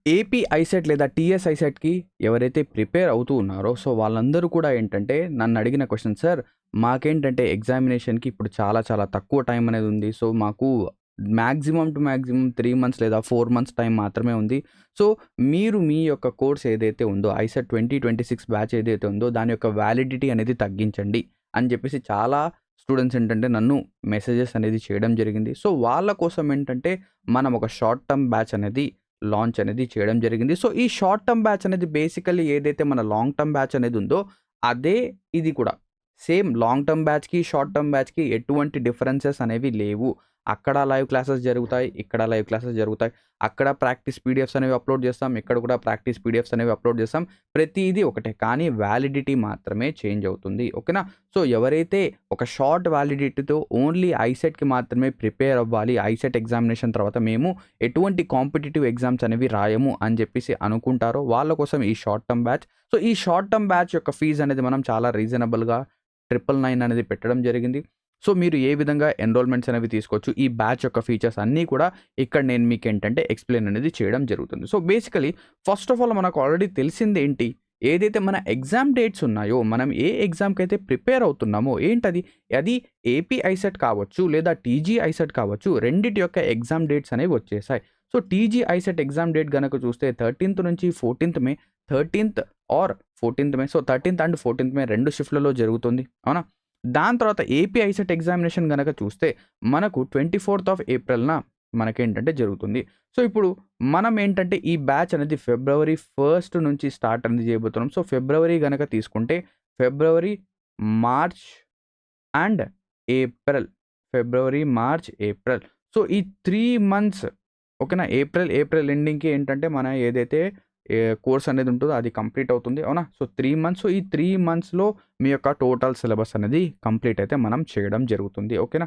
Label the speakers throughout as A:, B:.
A: AP ICET లేదా TS ఐసెట్‌కి ఎవరైతే prepare అవుతూ ఉన్నారో, సో, వాళ్ళందరూ కూడా ఏంటంటే నన్నడిగిన క్వెషన్ సార్ మాకేంటంటే ఎగ్జామినేషన్‌కి ఇప్పుడు చాలా చాలా తక్కువ టైం అనేది ఉంది. సో, మాకు మాక్సిమం టు మాక్సిమం 3 మంత్స్ లేదా 4 మంత్స్ టైం మాత్రమే ఉంది. సో, మీరు మీ యొక్క కోర్స్ ఏదైతే ఉందో ఐసెట్ 2026 బ్యాచ్ ఏదైతే ఉందో దాని యొక్క వ్యాలిడిటీ అనేది తగ్గించండి అని చెప్పేసి చాలా స్టూడెంట్స్ ఏంటంటే నన్ను మెసేజెస్ అనేది చేయడం జరిగింది. సో, వాళ్ళ కోసం ఏంటంటే మనం ఒక షార్ట్ టర్మ్ బ్యాచ్ అనేది లాంచ్ అనేది చేయడం జరిగింది. సో, ఈ షార్ట్ టర్మ్ బ్యాచ్ అనేది బేసికల్లీ ఏదైతే మన లాంగ్ టర్మ్ బ్యాచ్ అనేది ఉందో, అదే ఇది కూడా. సేమ్ లాంగ్ టర్మ్ బ్యాచ్‌కి, షార్ట్ టర్మ్ బ్యాచ్‌కి ఎటువంటి డిఫరెన్సెస్ అనేవి లేవు. అక్కడ లైవ్ క్లాసెస్ జరుగుతాయి. ఇక్కడ లైవ్ క్లాసెస్ జరుగుతాయి. అక్కడ ప్రాక్టీస్ పీడిఎఫ్స్ అనేవి అప్‌లోడ్ చేస్తాం. ఇక్కడ కూడా ప్రాక్టీస్ పీడిఎఫ్స్ అనేవి అప్‌లోడ్ చేస్తాం. ప్రతీది ఒకటే. కానీ వ్యాలిడిటీ మాత్రమే చేంజ్ అవుతుంది. ఓకేనా? సో, ఎవరైతే ఒక షార్ట్ వ్యాలిడిటీతో ఓన్లీ ఐసెట్‌కి మాత్రమే ప్రిపేర్ అవ్వాలి. ఐసెట్ ఎగ్జామినేషన్ తర్వాత మేము ఎటువంటి కాంపిటీటివ్ ఎగ్జామ్స్ అనేవి రాయము అని చెప్పేసి అనుకుంటారో వాళ్ళ కోసం ఈ షార్ట్ టర్మ్ బ్యాచ్. సో, ఈ షార్ట్ టర్మ్ బ్యాచ్ యొక్క ఫీజ్ అనేది మనం చాలా రీజనబుల్‌గా 999 అనేది పెట్టడం జరిగింది. సో, మీరు ఏ విధంగా ఎన్రోల్‌మెంట్స్ అనేవి తీసుకోవచ్చు. ఈ బ్యాచ్ యొక్క ఫీచర్స్ అన్నీ కూడా ఇక్కడ నేను మీకేంటంటే ఎక్స్‌ప్లెయిన్ అనేది చేయడం జరుగుతుంది. So, basically first of all మనకు ఆల్రెడీ తెలిసిందేంటి? ఏదైతే మన ఎగ్జామ్ డేట్స్ ఉన్నాయో, మనం ఏ ఎగ్జామ్‌కైతే ప్రిపేర్ అవుతున్నామో ఏంటది? అది ఏపీ ఐసెట్ కావచ్చు, లేదా టీజీ ఐసెట్ కావచ్చు. రెండిటి యొక్క ఎగ్జామ్ డేట్స్ అనేవి వచ్చేసాయి. So, TG ICET exam date గనక చూస్తే 13థ్ నుంచి 14థ్ మే, 13థ్ ఆర్ 14థ్ మే. సో, 13థ్ అండ్ 14థ్ మే 2 షిఫ్ట్‌లలో జరుగుతుంది. అవునా? దాని తర్వాత ఏపీ ఐసెట్ ఎగ్జామినేషన్ గనక చూస్తే మనకు 24థ్ ఆఫ్ ఏప్రిల్‌న మనకేంటంటే జరుగుతుంది. సో, ఇప్పుడు మనం ఏంటంటే ఈ బ్యాచ్ అనేది ఫిబ్రవరి 1 నుంచి స్టార్ట్ అనేది చేయబోతున్నాం. సో, ఫిబ్రవరి గనక తీసుకుంటే February, March and April. February, March, April. So, ఈ 3 మంత్స్ ఓకేనా? ఏప్రిల్ ఎండింగ్‌కి ఏంటంటే మన ఏదైతే కోర్స్ అనేది ఉంటుందో అది కంప్లీట్ అవుతుంది. అవునా? So, 3 months. సో, ఈ 3 మంత్స్‌లో మీ యొక్క టోటల్ సిలబస్ అనేది కంప్లీట్ అయితే మనం చేయడం జరుగుతుంది. ఓకేనా?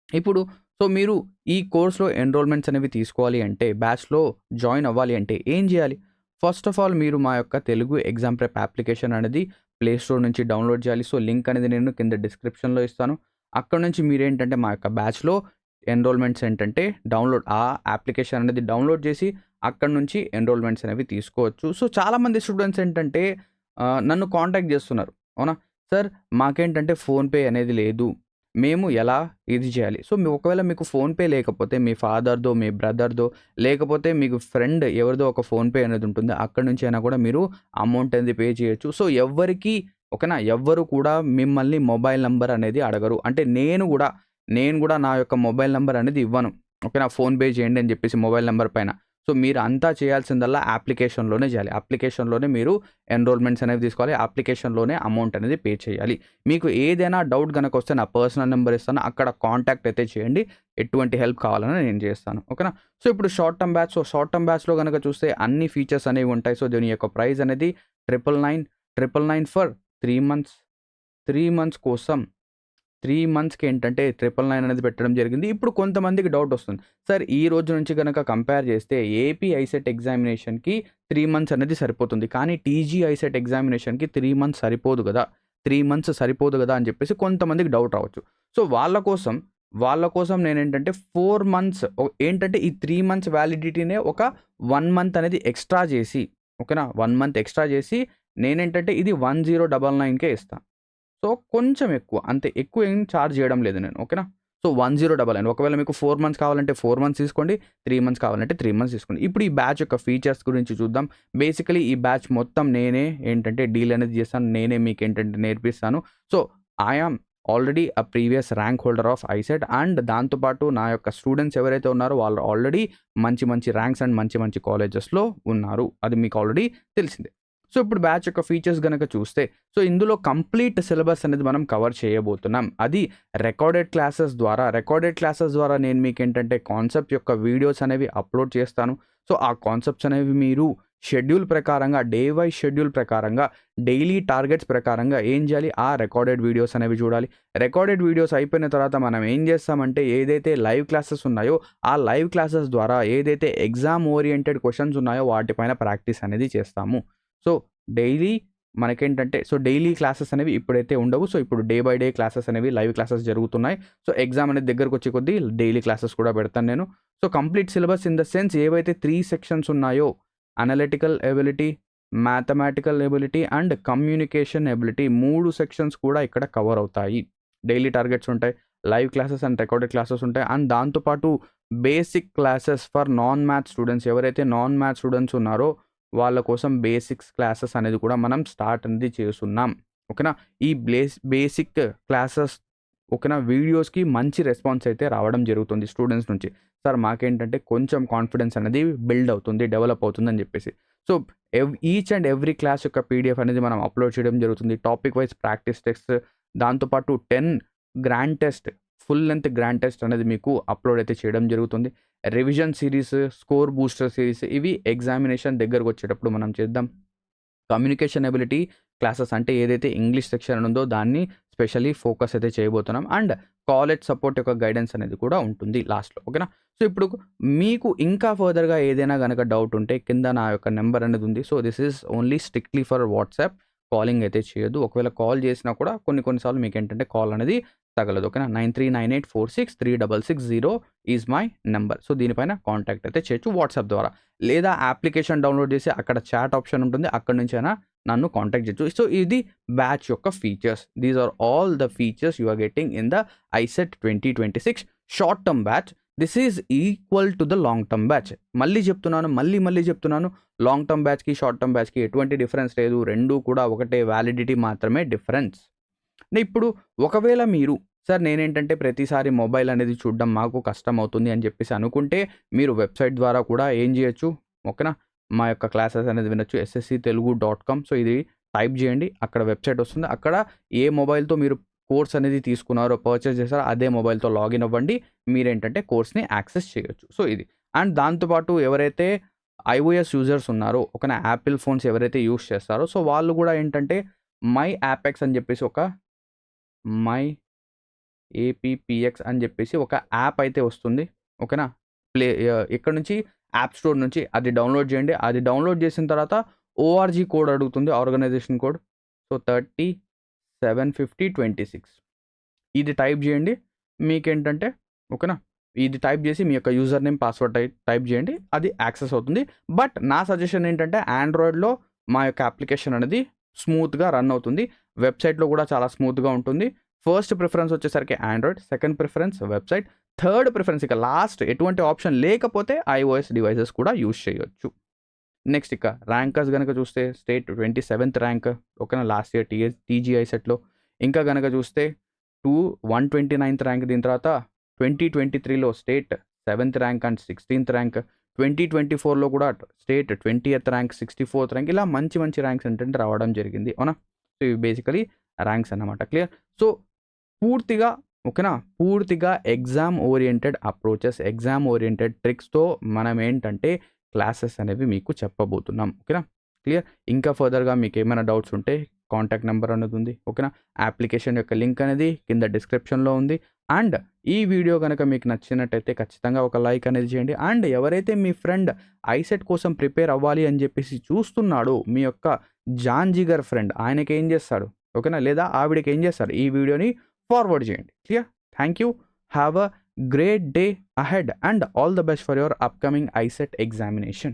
A: ఇప్పుడు సో, మీరు ఈ కోర్స్‌లో ఎన్రోల్‌మెంట్స్ అనేవి తీసుకోవాలి అంటే, బ్యాచ్‌లో జాయిన్ అవ్వాలి అంటే ఏం జేయాలి? ఫస్ట్ ఆఫ్ ఆల్ మీరు మా యొక్క తెలుగు ఎగ్జామ్ ప్రెప్ అప్లికేషన్ అనేది ప్లే స్టోర్ నుంచి డౌన్‌లోడ్ చేయాలి. సో, లింక్ అనేది నేను కింద డిస్క్రిప్షన్‌లో ఇస్తాను. అక్కడ నుంచి మీరేంటంటే మా యొక్క బ్యాచ్‌లో ఎన్రోల్‌మెంట్స్ ఏంటంటే ఆ అప్లికేషన్ అనేది డౌన్‌లోడ్ చేసి అక్కడి నుంచి ఎన్రోల్‌మెంట్స్ అనేవి తీసుకోవచ్చు. సో, చాలామంది స్టూడెంట్స్ ఏంటంటే నన్ను కాంటాక్ట్ చేస్తున్నారు. అవునా? సార్ మాకేంటంటే ఫోన్‌పే అనేది లేదు. మేము ఎలా ఇది చేయాలి? సో, ఒకవేళ మీకు ఫోన్‌పే లేకపోతే మీ ఫాదర్‌దో, మీ బ్రదర్‌దో లేకపోతే మీకు ఫ్రెండ్ ఎవరిదో ఒక ఫోన్‌పే అనేది ఉంటుంది. అక్కడి నుంచి అయినా కూడా మీరు అమౌంట్ అనేది పే చేయొచ్చు. సో, ఎవ్వరికీ ఓకేనా? ఎవ్వరు కూడా మిమ్మల్ని మొబైల్ నంబర్ అనేది అడగరు. అంటే నేను గూడా నా యొక్క మొబైల్ నంబర్ అనేది ఇవ్వను. ఓకేనా? ఫోన్‌పే చేయండి అని చెప్పేసి మొబైల్ నంబర్ పైన. సో, మీరంతా చేయాల్సిందల్లా అప్లికేషన్‌లోనే చేయాలి. అప్లికేషన్‌లోనే మీరు ఎన్రోల్‌మెంట్స్ అనేవి తీసుకోవాలి. అప్లికేషన్‌లోనే అమౌంట్ అనేది పే చేయాలి. మీకు ఏదైనా డౌట్ గనక వస్తే నా పర్సనల్ నంబర్ ఇస్తాను. అక్కడ కాంటాక్ట్ అయితే చేయండి. ఎటువంటి హెల్ప్ కావాలన్నా నేను చేస్తాను. ఓకేనా? సో, ఇప్పుడు short term batch. So, short term బ్యాచ్‌లో గనక చూస్తే అన్ని ఫీచర్స్ అనేవి ఉంటాయి. సో, దీని యొక్క ప్రైస్ అనేది 999 ఫర్ 3 మంత్స్. 3 మంత్స్ కోసం 3 మంత్స్‌కి ఏంటంటే 999 అనేది పెట్టడం జరిగింది. ఇప్పుడు కొంతమందికి డౌట్ వస్తుంది. సార్ ఈ రోజు నుంచి గనక కంపేర్ చేస్తే ఏపీ ఐసెట్ ఎగ్జామినేషన్‌కి 3 మంత్స్ అనేది సరిపోతుంది. కానీ టీజీ ఐసెట్ ఎగ్జామినేషన్‌కి 3 మంత్స్ సరిపోదు గదా! 3 మంత్స్ సరిపోదు గదా! అని చెప్పేసి కొంతమందికి డౌట్ రావచ్చు. సో, వాళ్ళ కోసం నేనేంటంటే 4 మంత్స్ ఏంటంటే ఈ 3 మంత్స్ వ్యాలిడిటీనే ఒక 1 మంత్ అనేది ఎక్స్‌ట్రా చేసి ఓకేనా? 1 మంత్ ఎక్స్‌ట్రా చేసి నేనేంటంటే ఇది 1099కే ఇస్తా. సో, కొంచెం ఎక్కువ. అంతే. ఎక్కువ ఏం చార్జ్ చేయడం లేదు నేను. ఓకేనా? సో, 1099 ఒకవేళ మీకు 4 మంత్స్ కావాలంటే 4 మంత్స్ తీసుకోండి. 3 మంత్స్ కావాలంటే 3 మంత్స్ తీసుకోండి. ఇప్పుడు ఈ బ్యాచ్ యొక్క ఫీచర్స్ గురించి చూద్దాం. బేసికల్లీ ఈ బ్యాచ్ మొత్తం నేనే ఏంటంటే డీల్ అనేది చేస్తాను. నేనే మీకేంటంటే నేర్పిస్తాను. So, I am already previous rank holder of ICET and దాంతో పాటు నా యొక్క స్టూడెంట్స్ ఎవరైతే ఉన్నారో వాళ్ళు ఆల్రెడీ మంచి మంచి ర్యాంక్స్ అండ్ మంచి మంచి కాలేజెస్‌లో ఉన్నారు. అది మీకు ఆల్రెడీ తెలిసిందే. సో, ఇప్పుడు బ్యాచ్ యొక్క ఫీచర్స్ గనక చూస్తే సో, ఇందులో కంప్లీట్ సిలబస్ అనేది మనం కవర్ చేయబోతున్నాం. అది రికార్డెడ్ క్లాసెస్ ద్వారా నేను మీకేంటంటే కాన్సెప్ట్ యొక్క వీడియోస్ అనేవి అప్‌లోడ్ చేస్తాను. సో, ఆ కాన్సెప్ట్స్ అనేవి మీరు షెడ్యూల్ ప్రకారంగా డే వైస్ షెడ్యూల్ ప్రకారంగా డైలీ టార్గెట్స్ ప్రకారంగా ఏం చేయాలి? ఆ రికార్డెడ్ వీడియోస్ అనేవి చూడాలి. రికార్డెడ్ వీడియోస్ అయిపోయిన తర్వాత మనం ఏం చేస్తామంటే ఏదైతే లైవ్ క్లాసెస్ ఉన్నాయో ఆ లైవ్ క్లాసెస్ ద్వారా ఏదైతే ఎగ్జామ్ ఓరియెంటెడ్ క్వెషన్స్ ఉన్నాయో వాటిపైన ప్రాక్టీస్ అనేది చేస్తాము. సో, డైలీ మనకేంటంటే సో, డైలీ క్లాసెస్ అనేవి ఇప్పుడైతే ఉండవు. సో, ఇప్పుడు డే బై డే క్లాసెస్ అనేవి లైవ్ క్లాసెస్ జరుగుతున్నాయి. సో, ఎగ్జామ్ అనేది దగ్గరకొచ్చే కొద్దీ డైలీ క్లాసెస్ కూడా పెడతాను నేను. So, complete syllabus in the sense ఏవైతే 3 సెక్షన్స్ ఉన్నాయో analytical ability, mathematical ability and communication ability 3 sections కూడా ఇక్కడ కవర్ అవుతాయి. డైలీ టార్గెట్స్ ఉంటాయి, live classes and recorded classes ఉంటాయి. అండ్ దాంతోపాటు basic classes for non maths students, ఎవరైతే నాన్ మ్యాథ్స్ స్టూడెంట్స్ ఉన్నారో వాళ్ళ కోసం బేసిక్స్ క్లాసెస్ అనేది కూడా మనం స్టార్ట్ అనేది చేస్తున్నాం. ఓకేనా, ఈ బేసిక్ క్లాసెస్ ఓకేనా వీడియోస్కి మంచి రెస్పాన్స్ అయితే రావడం జరుగుతుంది స్టూడెంట్స్ నుంచి. సార్ మాకేంటంటే కొంచెం కాన్ఫిడెన్స్ అనేది బిల్డ్ అవుతుంది, డెవలప్ అవుతుంది అని చెప్పేసి. So each and every class యొక్క పీడిఎఫ్ అనేది మనం అప్లోడ్ చేయడం జరుగుతుంది. టాపిక్ వైజ్ ప్రాక్టీస్ టెస్ట్, దాంతోపాటు 10 grand test, full length grand test అనేది మీకు అప్లోడ్ అయితే చేయడం జరుగుతుంది. Revision series, score booster series, ఇవి ఎగ్జామినేషన్ దగ్గరకు వచ్చేటప్పుడు మనం చేద్దాం. కమ్యూనికేషన్ ఎబిలిటీ క్లాసెస్ అంటే ఏదైతే ఇంగ్లీష్ సెక్షన్ ఉందో దాన్ని స్పెషల్లీ ఫోకస్ అయితే చేయబోతున్నాం. అండ్ కాలేజ్ సపోర్ట్ యొక్క గైడెన్స్ అనేది కూడా ఉంటుంది లాస్ట్లో. ఓకేనా, సో ఇప్పుడు మీకు ఇంకా ఫర్దర్గా ఏదైనా కనుక డౌట్ ఉంటే కింద నా యొక్క నెంబర్ అనేది ఉంది. So this is only strictly for WhatsApp, calling అయితే చేయొద్దు. ఒకవేళ కాల్ చేసినా కూడా కొన్నిసార్లు మీకు ఏంటంటే కాల్ అనేది తగలదు. ఓకేనా, 9398463660 ఈజ్ మై నెంబర్. సో దీనిపైన కాంటాక్ట్ అయితే చేయొచ్చు వాట్సాప్ ద్వారా, లేదా అప్లికేషన్ డౌన్లోడ్ చేసి అక్కడ చాట్ ఆప్షన్ ఉంటుంది, అక్కడ నుంచి అయినా నన్ను కాంటాక్ట్ చేయొచ్చు. సో ఇది బ్యాచ్ యొక్క features. These are all the features you are getting in the ICET 2026 short term batch. This is equal to the long term batch. మళ్ళీ చెప్తున్నాను, లాంగ్ టర్మ్ బ్యాచ్కి షార్ట్ టర్మ్ బ్యాచ్కి ఎటువంటి డిఫరెన్స్ లేదు. రెండు కూడా ఒకటే, వ్యాలిడిటీ మాత్రమే డిఫరెన్స్. ఇప్పుడు ఒకవేళ మీరు సార్ నేనేంటంటే ప్రతిసారి మొబైల్ అనేది చూడడం మాకు కష్టం అవుతుంది అని చెప్పేసి అనుకుంటే మీరు వెబ్సైట్ ద్వారా కూడా ఏం చేయొచ్చు. ఓకేనా, మా యొక్క క్లాసెస్ అనేది వినొచ్చు, ssctelugu.com. సో ఇది టైప్ చేయండి, అక్కడ వెబ్సైట్ వస్తుంది. అక్కడ ఏ మొబైల్తో మీరు కోర్స్ అనేది తీసుకున్నారో, పర్చేస్ చేస్తారో అదే మొబైల్తో లాగిన్ అవ్వండి, మీరేంటంటే కోర్స్ని యాక్సెస్ చేయొచ్చు. సో ఇది. అండ్ దాంతోపాటు ఎవరైతే iOS యూజర్స్ ఉన్నారో, ఓకేనా, యాపిల్ ఫోన్స్ ఎవరైతే యూస్ చేస్తారో సో వాళ్ళు కూడా ఏంటంటే మై యాపెక్స్ అని చెప్పేసి మై ఏపీఎక్స్ అని చెప్పేసి ఒక యాప్ అయితే వస్తుంది. ఓకేనా, ఇక్కడ నుంచి యాప్ స్టోర్ నుంచి అది డౌన్లోడ్ చేయండి. అది డౌన్లోడ్ చేసిన తర్వాత ORG కోడ్ అడుగుతుంది, ఆర్గనైజేషన్ కోడ్. సో 375026 ఇది టైప్ చేయండి. మీకేంటంటే ఓకేనా, ఇది టైప్ చేసి మీ యొక్క యూజర్ నేమ్, పాస్వర్డ్ టైప్ చేయండి, అది యాక్సెస్ అవుతుంది. బట్ నా సజెషన్ ఏంటంటే ఆండ్రాయిడ్లో మా యొక్క అప్లికేషన్ అనేది స్మూత్గా రన్ అవుతుంది, వెబ్సైట్లో కూడా చాలా స్మూత్గా ఉంటుంది. ఫస్ట్ ప్రిఫరెన్స్ వచ్చేసరికి Android, second preference website, third preference ఇక లాస్ట్ ఎటువంటి ఆప్షన్ లేకపోతే iOS డివైసెస్ కూడా యూజ్ చేయొచ్చు. నెక్స్ట్ ఇక ర్యాంకర్స్ కనుక చూస్తే స్టేట్ 27th ర్యాంక్. ఓకేనా, లాస్ట్ ఇయర్ TGI సెట్లో. ఇంకా కనుక చూస్తే 129th ర్యాంక్. దీని తర్వాత 2023లో state 7th rank and 16th rank. 2024లో కూడా state 20th rank, 64th rank. ఇలా మంచి ర్యాంక్స్ ఏంటంటే రావడం జరిగింది. అవునా, సో ఇవి బేసికలీ ర్యాంక్స్ అన్నమాట. క్లియర్. సో పూర్తిగా exam oriented approaches, exam oriented ట్రిక్స్తో మనం ఏంటంటే క్లాసెస్ అనేవి మీకు చెప్పబోతున్నాం. ఓకేనా, క్లియర్. ఇంకా ఫర్దర్గా మీకు ఏమైనా డౌట్స్ ఉంటే కాంటాక్ట్ నెంబర్ అనేది ఉంది. ఓకేనా, అప్లికేషన్ యొక్క లింక్ అనేది కింద డిస్క్రిప్షన్లో ఉంది. అండ్ ఈ వీడియో కనుక మీకు నచ్చినట్టయితే ఖచ్చితంగా ఒక లైక్ అనేది చేయండి. అండ్ ఎవరైతే మీ ఫ్రెండ్ ఐసెట్ కోసం ప్రిపేర్ అవ్వాలి అని చెప్పేసి చూస్తున్నాడో, మీ యొక్క జాన్ జిగర్ ఫ్రెండ్, ఆయనకి ఏం చేస్తాడు, ఓకేనా, లేదా ఆవిడకి ఏం చేస్తారు, ఈ వీడియోని ఫార్వర్డ్ చేయండి. Clear. Thank you. Have a great day ahead and all the best for your upcoming ICET examination.